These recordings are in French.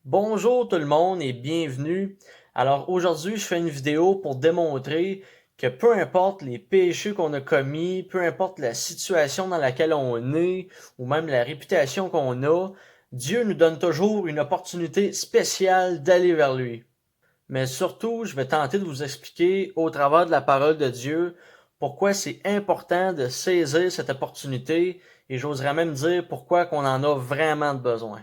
Bonjour tout le monde et bienvenue. Alors aujourd'hui, je fais une vidéo pour démontrer que peu importe les péchés qu'on a commis, peu importe la situation dans laquelle on est ou même la réputation qu'on a, Dieu nous donne toujours une opportunité spéciale d'aller vers lui. Mais surtout, je vais tenter de vous expliquer au travers de la parole de Dieu pourquoi c'est important de saisir cette opportunité et j'oserais même dire pourquoi qu'on en a vraiment besoin.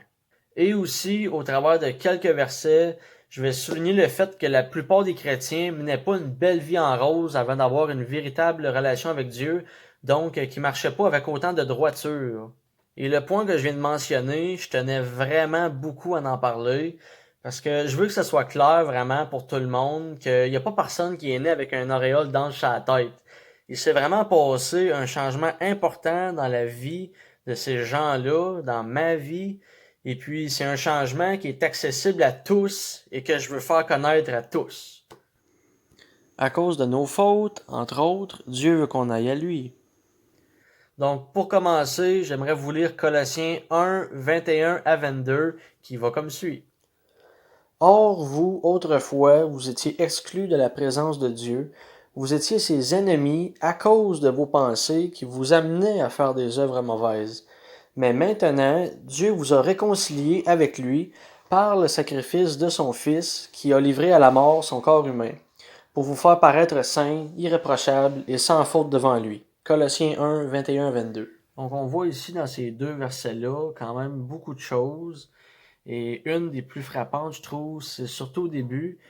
Et aussi, au travers de quelques versets, je vais souligner le fait que la plupart des chrétiens menaient pas une belle vie en rose avant d'avoir une véritable relation avec Dieu, donc qui marchaient pas avec autant de droiture. Et le point que je viens de mentionner, je tenais vraiment beaucoup à en parler, parce que je veux que ce soit clair vraiment pour tout le monde qu'il n'y a pas personne qui est né avec un auréole d'ange sur la tête. Il s'est vraiment passé un changement important dans la vie de ces gens-là, dans ma vie, et puis, c'est un changement qui est accessible à tous et que je veux faire connaître à tous. À cause de nos fautes, entre autres, Dieu veut qu'on aille à lui. Donc, pour commencer, j'aimerais vous lire Colossiens 1, 21 à 22, qui va comme suit. Or, vous, autrefois, vous étiez exclus de la présence de Dieu, vous étiez ses ennemis à cause de vos pensées qui vous amenaient à faire des œuvres mauvaises. Mais maintenant, Dieu vous a réconciliés avec lui par le sacrifice de son Fils, qui a livré à la mort son corps humain, pour vous faire paraître saints, irréprochables et sans faute devant lui. Colossiens 1, 21-22. Donc on voit ici dans ces deux versets-là quand même beaucoup de choses. Et une des plus frappantes, je trouve, c'est surtout au début,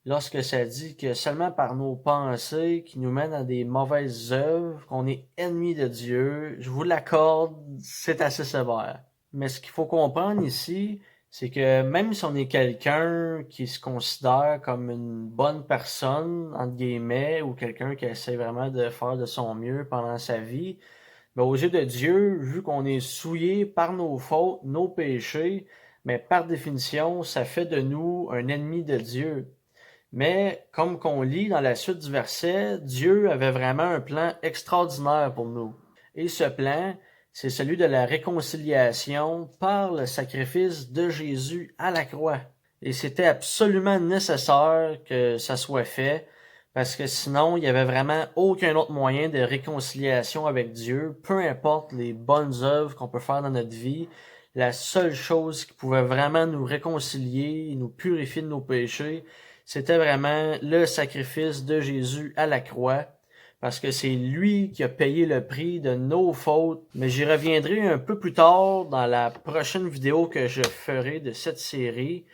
lorsque ça dit que seulement par nos pensées qui nous mènent à des mauvaises œuvres, qu'on est ennemi de Dieu, je vous l'accorde, c'est assez sévère. Mais ce qu'il faut comprendre ici, c'est que même si on est quelqu'un qui se considère comme une bonne personne, entre guillemets, ou quelqu'un qui essaie vraiment de faire de son mieux pendant sa vie, ben, aux yeux de Dieu, vu qu'on est souillé par nos fautes, nos péchés, mais par définition, ça fait de nous un ennemi de Dieu. Mais comme qu'on lit dans la suite du verset, Dieu avait vraiment un plan extraordinaire pour nous. Et ce plan, c'est celui de la réconciliation par le sacrifice de Jésus à la croix. Et c'était absolument nécessaire que ça soit fait, parce que sinon, il y avait vraiment aucun autre moyen de réconciliation avec Dieu, peu importe les bonnes œuvres qu'on peut faire dans notre vie. La seule chose qui pouvait vraiment nous réconcilier, nous purifier de nos péchés, c'était vraiment le sacrifice de Jésus à la croix, parce que c'est lui qui a payé le prix de nos fautes. Mais j'y reviendrai un peu plus tard dans la prochaine vidéo que je ferai de cette série.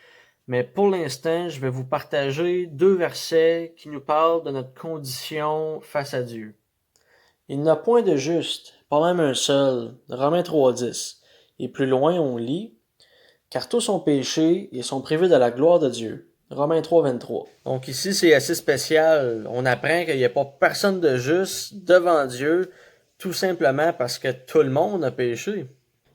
Mais pour l'instant, je vais vous partager deux versets qui nous parlent de notre condition face à Dieu. Il n'a point de juste, pas même un seul. Romains 3,10. Et plus loin, on lit, car tous ont péché et sont privés de la gloire de Dieu. Romains 3,23. Donc ici, c'est assez spécial. On apprend qu'il n'y a pas personne de juste devant Dieu, tout simplement parce que tout le monde a péché.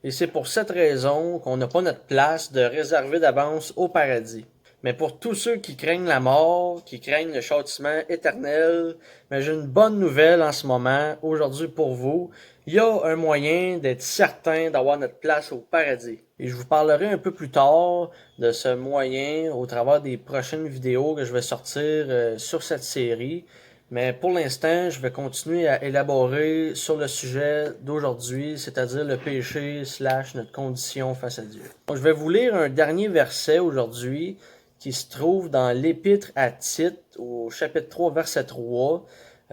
Et c'est pour cette raison qu'on n'a pas notre place de réserver d'avance au paradis. Mais pour tous ceux qui craignent la mort, qui craignent le châtiment éternel, mais j'ai une bonne nouvelle en ce moment, aujourd'hui pour vous. Il y a un moyen d'être certain d'avoir notre place au paradis. Et je vous parlerai un peu plus tard de ce moyen au travers des prochaines vidéos que je vais sortir sur cette série. Mais pour l'instant, je vais continuer à élaborer sur le sujet d'aujourd'hui, c'est-à-dire le péché / notre condition face à Dieu. Donc, je vais vous lire un dernier verset aujourd'hui qui se trouve dans l'Épître à Tite, au chapitre 3, verset 3.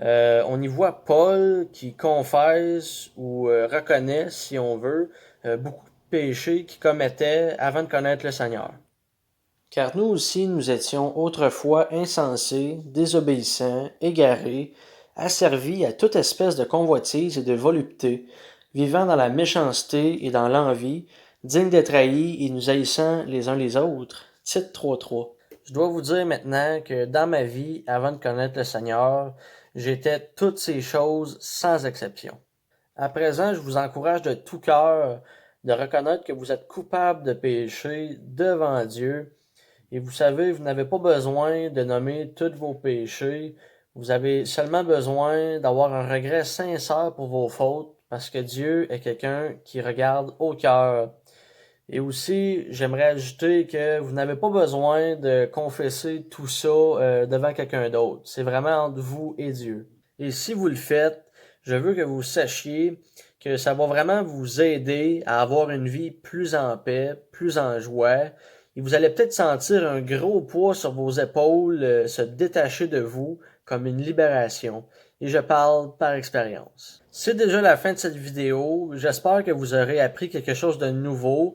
On y voit Paul qui confesse ou reconnaît, si on veut, beaucoup de péchés qu'il commettait avant de connaître le Seigneur. Car nous aussi nous étions autrefois insensés, désobéissants, égarés, asservis à toute espèce de convoitise et de volupté, vivant dans la méchanceté et dans l'envie, dignes d'être haïs et nous haïssant les uns les autres. Tite 3.3. Je dois vous dire maintenant que dans ma vie, avant de connaître le Seigneur, j'étais toutes ces choses sans exception. À présent, je vous encourage de tout cœur de reconnaître que vous êtes coupable de péché devant Dieu. Et vous savez, vous n'avez pas besoin de nommer tous vos péchés. Vous avez seulement besoin d'avoir un regret sincère pour vos fautes, parce que Dieu est quelqu'un qui regarde au cœur. Et aussi, j'aimerais ajouter que vous n'avez pas besoin de confesser tout ça devant quelqu'un d'autre. C'est vraiment entre vous et Dieu. Et si vous le faites, je veux que vous sachiez que ça va vraiment vous aider à avoir une vie plus en paix, plus en joie. Et vous allez peut-être sentir un gros poids sur vos épaules se détacher de vous comme une libération. Et je parle par expérience. C'est déjà la fin de cette vidéo. J'espère que vous aurez appris quelque chose de nouveau.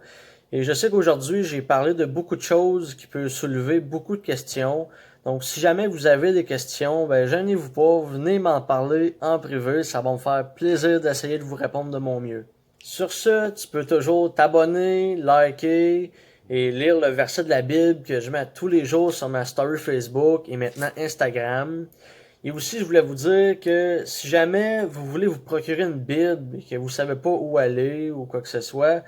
Et je sais qu'aujourd'hui, j'ai parlé de beaucoup de choses qui peuvent soulever beaucoup de questions. Donc, si jamais vous avez des questions, ben, gênez-vous pas, venez m'en parler en privé. Ça va me faire plaisir d'essayer de vous répondre de mon mieux. Sur ce, tu peux toujours t'abonner, liker et lire le verset de la Bible que je mets tous les jours sur ma story Facebook et maintenant Instagram. Et aussi, je voulais vous dire que si jamais vous voulez vous procurer une Bible et que vous savez pas où aller ou quoi que ce soit,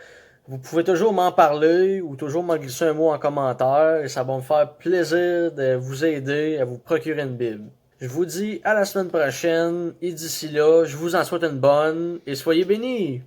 vous pouvez toujours m'en parler ou toujours m'en glisser un mot en commentaire et ça va me faire plaisir de vous aider à vous procurer une Bible. Je vous dis à la semaine prochaine et d'ici là, je vous en souhaite une bonne et soyez bénis!